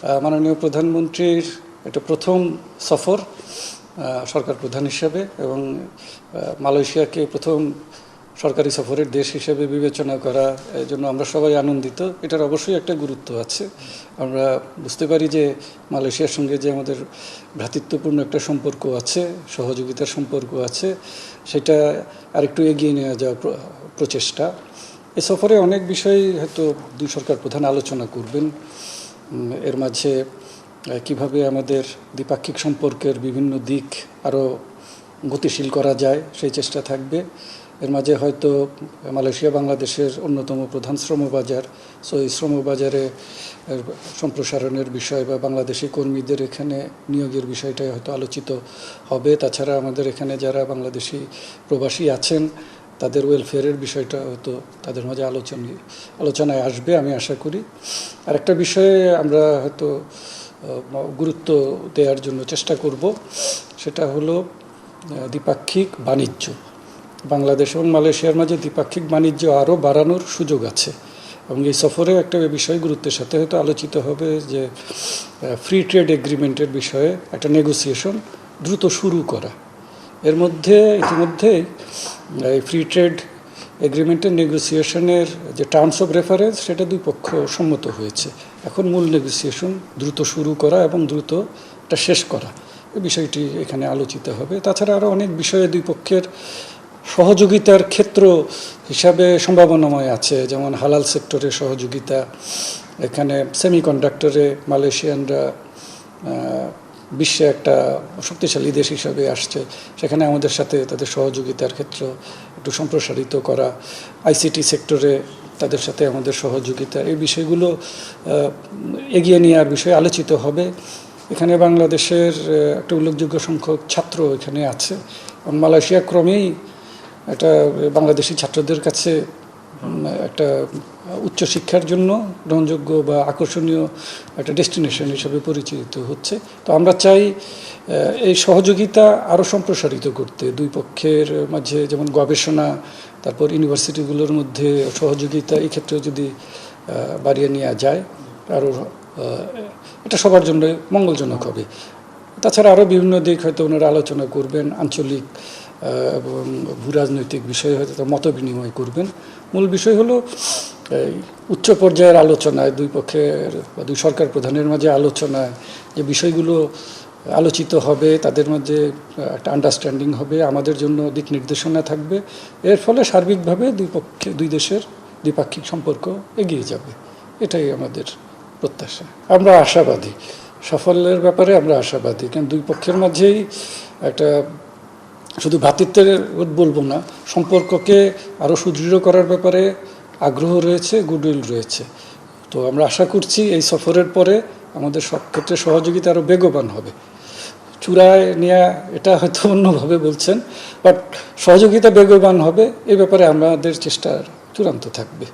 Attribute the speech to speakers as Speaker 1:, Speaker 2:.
Speaker 1: মাননীয় প্রধানমন্ত্রীর এটা প্রথম সফর সরকার প্রধান হিসেবে এবং মালয়েশিয়াকে প্রথম সরকারি সফরের দেশ হিসেবে বিবেচনা করা এই জন্য আমরা সবাই আনন্দিত। এটার অবশ্যই একটা গুরুত্ব আছে। আমরা বুঝতে পারি যে মালয়েশিয়ার সঙ্গে যে আমাদের ভ্রাতৃত্বপূর্ণ একটা সম্পর্ক আছে, সহযোগিতার সম্পর্ক আছে, সেটা আরেকটু এগিয়ে নিয়ে যাওয়া প্রচেষ্টা। এ সফরে অনেক বিষয় হয়তো দুই সরকার প্রধান আলোচনা করবেন। এর মাঝে কিভাবে আমাদের দ্বিপাক্ষিক সম্পর্কের বিভিন্ন দিক আরও গতিশীল করা যায় সেই চেষ্টা থাকবে। এর মাঝে হয়তো মালয়েশিয়া বাংলাদেশের অন্যতম প্রধান শ্রমবাজার, সো এই শ্রমবাজারে সম্প্রসারণের বিষয় বা বাংলাদেশি কর্মীদের এখানে নিয়োগের বিষয়টাই হয়তো আলোচিত হবে। তাছাড়া আমাদের এখানে যারা বাংলাদেশি প্রবাসী আছেন তাদের ওয়েলফেয়ারের বিষয়টা হয়তো তাদের মাঝে আলোচনায় আসবে আমি আশা করি। আরেকটা বিষয়ে আমরা হয়তো গুরুত্ব দেওয়ার জন্য চেষ্টা করব, সেটা হলো দ্বিপাক্ষিক বাণিজ্য। বাংলাদেশ এবং মালয়েশিয়ার মাঝে দ্বিপাক্ষিক বাণিজ্য আরও বাড়ানোর সুযোগ আছে এবং এই সফরে একটা বিষয় গুরুত্বের সাথে হয়তো আলোচিত হবে যে ফ্রি ট্রেড এগ্রিমেন্টের বিষয়ে একটা নেগোসিয়েশন দ্রুত শুরু করা। এর মধ্যে ইতিমধ্যেই এই ফ্রি ট্রেড এগ্রিমেন্টের নেগোসিয়েশনের যে টার্মস অফ রেফারেন্স সেটা দুই পক্ষ সম্মত হয়েছে। এখন মূল নেগোসিয়েশন দ্রুত শুরু করা এবং দ্রুত এটা শেষ করা, এই বিষয়টি এখানে আলোচিত হবে। তাছাড়া আরও অনেক বিষয়ে দুই পক্ষের সহযোগিতার ক্ষেত্র হিসাবে সম্ভাবনাময় আছে, যেমন হালাল সেক্টরে সহযোগিতা। এখানে সেমিকন্ডাক্টরে মালয়েশিয়ানরা বিশ্বে একটা শক্তিশালী দেশ হিসাবে আসছে, সেখানে আমাদের সাথে তাদের সহযোগিতার ক্ষেত্র একটু সম্প্রসারিত করা। আইসিটি সেক্টরে তাদের সাথে আমাদের সহযোগিতা, এই বিষয়গুলো এগিয়ে নেওয়ার বিষয়ে আলোচিত হবে। এখানে বাংলাদেশের একটা উল্লেখযোগ্য সংখ্যক ছাত্র এখানে আছে এবং মালয়েশিয়া ক্রমেই এটা বাংলাদেশি ছাত্রদের কাছে একটা উচ্চশিক্ষার জন্য গ্রহণযোগ্য বা আকর্ষণীয় একটা ডেস্টিনেশন হিসেবে পরিচিত হচ্ছে। তো আমরা চাই এই সহযোগিতা আরও সম্প্রসারিত করতে, দুই পক্ষের মাঝে যেমন গবেষণা, তারপর ইউনিভার্সিটিগুলোর মধ্যে সহযোগিতা, এই ক্ষেত্রে যদি বাড়িয়ে নেওয়া যায় আরও এটা সবার জন্য মঙ্গলজনক হবে। তাছাড়া আরও বিভিন্ন দিক হয়তো ওনারা আলোচনা করবেন, আঞ্চলিক এবং ভূরাজনৈতিক বিষয়ে হয়তো মত বিনিময় করবেন। মূল বিষয় হলো উচ্চ পর্যায়ের আলোচনায় দুই পক্ষের বা দুই সরকার প্রধানের মাঝে আলোচনায় যে বিষয়গুলো আলোচিত হবে তাদের মধ্যে একটা আন্ডারস্ট্যান্ডিং হবে, আমাদের জন্য দিক নির্দেশনা থাকবে। এর ফলে সার্বিকভাবে দুই দেশের দ্বিপাক্ষিক সম্পর্ক এগিয়ে যাবে, এটাই আমাদের প্রত্যাশা। আমরা আশাবাদী, সাফল্যের ব্যাপারে আমরা আশাবাদী, কারণ দুই পক্ষের মাঝেই একটা শুধু ভ্রাতৃত্বের বলবো না, সম্পর্ককে আরও সুদৃঢ় করার ব্যাপারে আগ্রহ রয়েছে, গুডউইল রয়েছে। তো আমরা আশা করছি এই সফরের পরে আমাদের সব ক্ষেত্রে সহযোগিতা আরও বেগবান হবে। চূড়ায় নেওয়া এটা হয়তো অন্যভাবে বলছেন, বাট সহযোগিতা বেগবান হবে, এই ব্যাপারে আমাদের চেষ্টা চূড়ান্ত থাকবে।